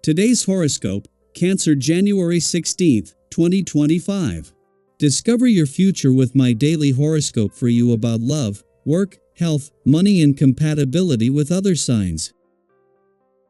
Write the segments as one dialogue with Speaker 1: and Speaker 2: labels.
Speaker 1: Today's horoscope, Cancer January 16th, 2025. Discover your future with my daily horoscope for you about love, work, health, money and compatibility with other signs.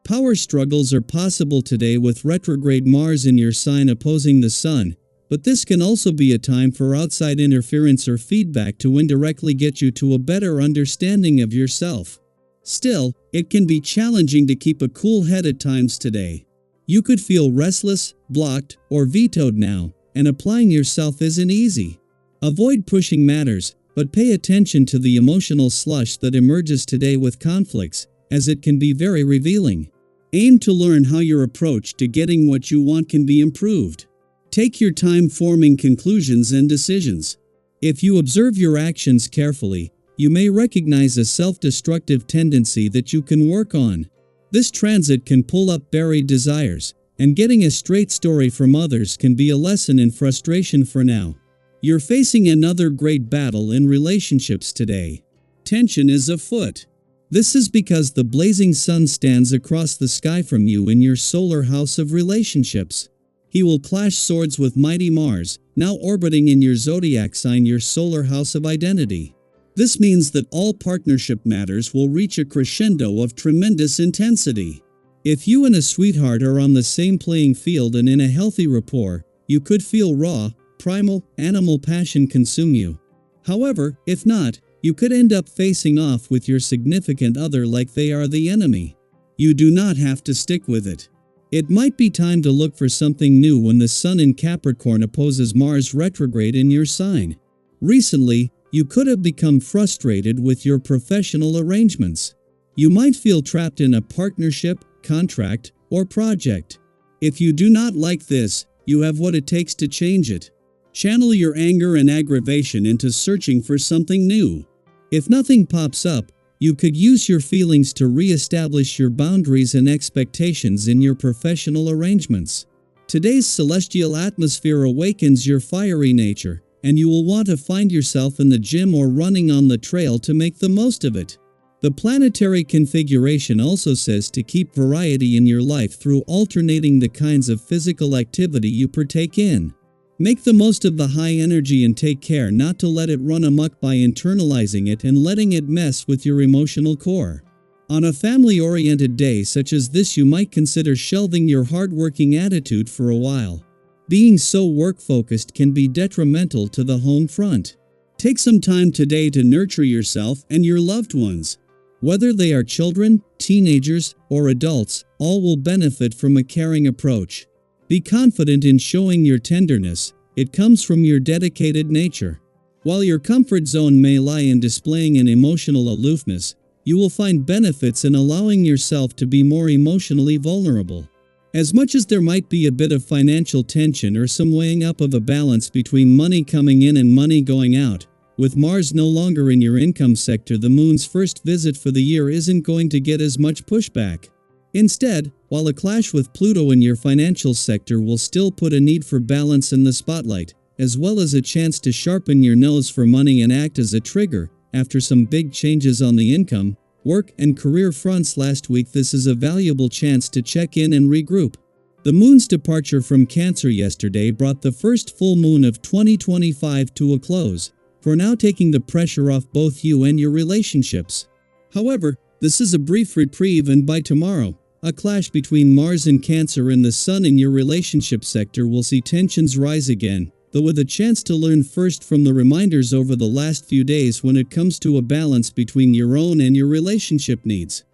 Speaker 1: Power struggles are possible today with retrograde Mars in your sign opposing the Sun, but this can also be a time for outside interference or feedback to indirectly get you to a better understanding of yourself. Still, it can be challenging to keep a cool head at times today. You could feel restless, blocked, or vetoed now, and applying yourself isn't easy. Avoid pushing matters, but pay attention to the emotional slush that emerges today with conflicts, as it can be very revealing. Aim to learn how your approach to getting what you want can be improved. Take your time forming conclusions and decisions. If you observe your actions carefully, you may recognize a self-destructive tendency that you can work on. This transit can pull up buried desires, and getting a straight story from others can be a lesson in frustration for now. You're facing another great battle in relationships today. Tension is afoot. This is because the blazing sun stands across the sky from you in your solar house of relationships. He will clash swords with mighty Mars, now orbiting in your zodiac sign, your solar house of identity. This means that all partnership matters will reach a crescendo of tremendous intensity. If you and a sweetheart are on the same playing field and in a healthy rapport, you could feel raw, primal, animal passion consume you. However, if not, you could end up facing off with your significant other like they are the enemy. You do not have to stick with it. It might be time to look for something new when the Sun in Capricorn opposes Mars retrograde in your sign. Recently, you could have become frustrated with your professional arrangements. You might feel trapped in a partnership, contract, or project. If you do not like this, you have what it takes to change it. Channel your anger and aggravation into searching for something new. If nothing pops up, you could use your feelings to re-establish your boundaries and expectations in your professional arrangements. Today's celestial atmosphere awakens your fiery nature, and you will want to find yourself in the gym or running on the trail to make the most of it. The planetary configuration also says to keep variety in your life through alternating the kinds of physical activity you partake in. Make the most of the high energy and take care not to let it run amok by internalizing it and letting it mess with your emotional core. On a family-oriented day such as this, you might consider shelving your hard-working attitude for a while. Being so work-focused can be detrimental to the home front. Take some time today to nurture yourself and your loved ones. Whether they are children, teenagers, or adults, all will benefit from a caring approach. Be confident in showing your tenderness. It comes from your dedicated nature. While your comfort zone may lie in displaying an emotional aloofness, you will find benefits in allowing yourself to be more emotionally vulnerable. As much as there might be a bit of financial tension or some weighing up of a balance between money coming in and money going out, with Mars no longer in your income sector, the Moon's first visit for the year isn't going to get as much pushback. Instead, while a clash with Pluto in your financial sector will still put a need for balance in the spotlight, as well as a chance to sharpen your nose for money and act as a trigger, after some big changes on the income, work, and career fronts last week, this is a valuable chance to check in and regroup. The Moon's departure from Cancer yesterday brought the first full moon of 2025 to a close, for now taking the pressure off both you and your relationships. However, this is a brief reprieve, and by tomorrow, a clash between Mars and Cancer and the Sun in your relationship sector will see tensions rise again, though with a chance to learn first from the reminders over the last few days when it comes to a balance between your own and your relationship needs.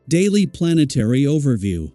Speaker 1: Daily Planetary Overview.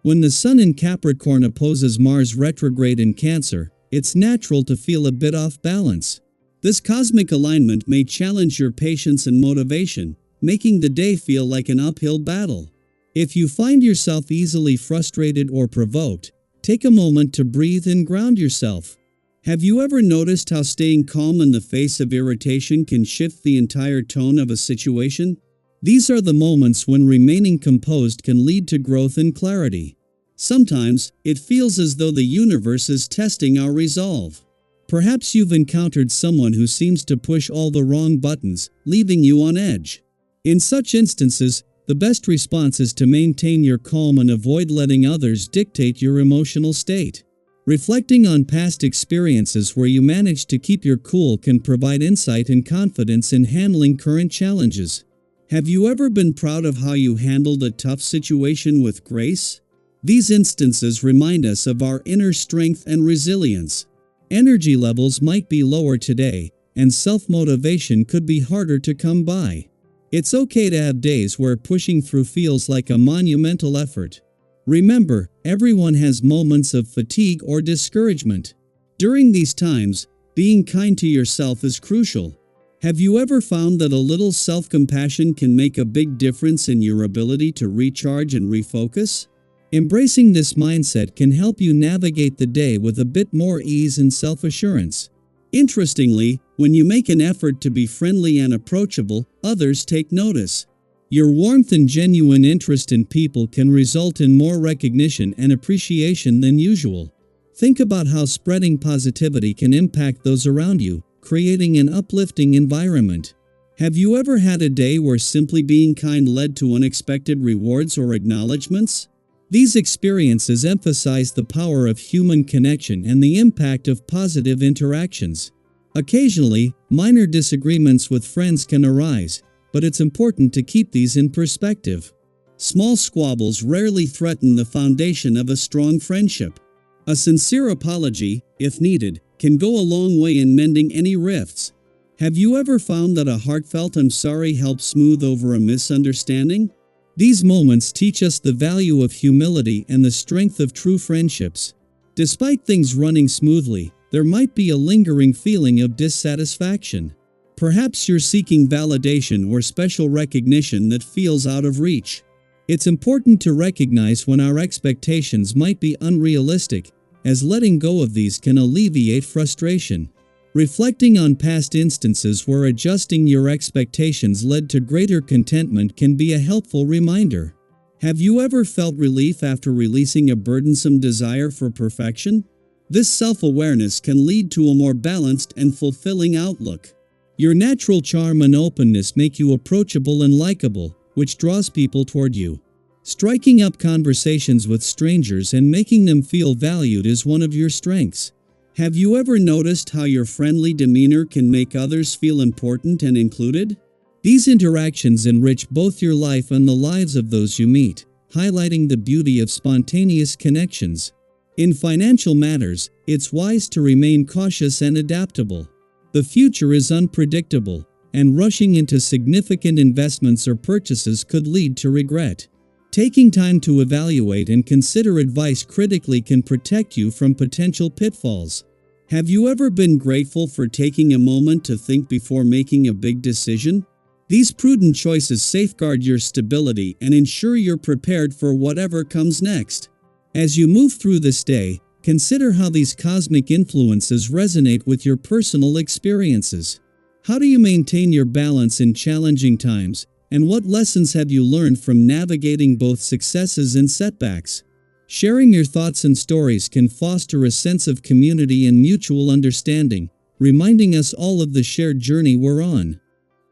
Speaker 1: When the Sun in Capricorn opposes Mars retrograde in Cancer, it's natural to feel a bit off balance. This cosmic alignment may challenge your patience and motivation, making the day feel like an uphill battle. If you find yourself easily frustrated or provoked, take a moment to breathe and ground yourself. Have you ever noticed how staying calm in the face of irritation can shift the entire tone of a situation? These are the moments when remaining composed can lead to growth and clarity. Sometimes, it feels as though the universe is testing our resolve. Perhaps you've encountered someone who seems to push all the wrong buttons, leaving you on edge. In such instances, The best response is to maintain your calm and avoid letting others dictate your emotional state. Reflecting on past experiences where you managed to keep your cool can provide insight and confidence in handling current challenges. Have you ever been proud of how you handled a tough situation with grace? These instances remind us of our inner strength and resilience. Energy levels might be lower today, and self-motivation could be harder to come by. It's okay to have days where pushing through feels like a monumental effort. Remember, everyone has moments of fatigue or discouragement. During these times, being kind to yourself is crucial. Have you ever found that a little self-compassion can make a big difference in your ability to recharge and refocus? Embracing this mindset can help you navigate the day with a bit more ease and self-assurance. Interestingly, when you make an effort to be friendly and approachable, others take notice. Your warmth and genuine interest in people can result in more recognition and appreciation than usual. Think about how spreading positivity can impact those around you, creating an uplifting environment. Have you ever had a day where simply being kind led to unexpected rewards or acknowledgments? These experiences emphasize the power of human connection and the impact of positive interactions. Occasionally, minor disagreements with friends can arise, but it's important to keep these in perspective. Small squabbles rarely threaten the foundation of a strong friendship. A sincere apology, if needed, can go a long way in mending any rifts. Have you ever found that a heartfelt "I'm sorry" helps smooth over a misunderstanding? These moments teach us the value of humility and the strength of true friendships. Despite things running smoothly, there might be a lingering feeling of dissatisfaction. Perhaps you're seeking validation or special recognition that feels out of reach. It's important to recognize when our expectations might be unrealistic, as letting go of these can alleviate frustration. Reflecting on past instances where adjusting your expectations led to greater contentment can be a helpful reminder. Have you ever felt relief after releasing a burdensome desire for perfection? This self-awareness can lead to a more balanced and fulfilling outlook. Your natural charm and openness make you approachable and likable, which draws people toward you. Striking up conversations with strangers and making them feel valued is one of your strengths. Have you ever noticed how your friendly demeanor can make others feel important and included? These interactions enrich both your life and the lives of those you meet, highlighting the beauty of spontaneous connections. In financial matters, it's wise to remain cautious and adaptable. The future is unpredictable, and rushing into significant investments or purchases could lead to regret. Taking time to evaluate and consider advice critically can protect you from potential pitfalls. Have you ever been grateful for taking a moment to think before making a big decision? These prudent choices safeguard your stability and ensure you're prepared for whatever comes next. As you move through this day, consider how these cosmic influences resonate with your personal experiences. How do you maintain your balance in challenging times, and what lessons have you learned from navigating both successes and setbacks? Sharing your thoughts and stories can foster a sense of community and mutual understanding, reminding us all of the shared journey we're on.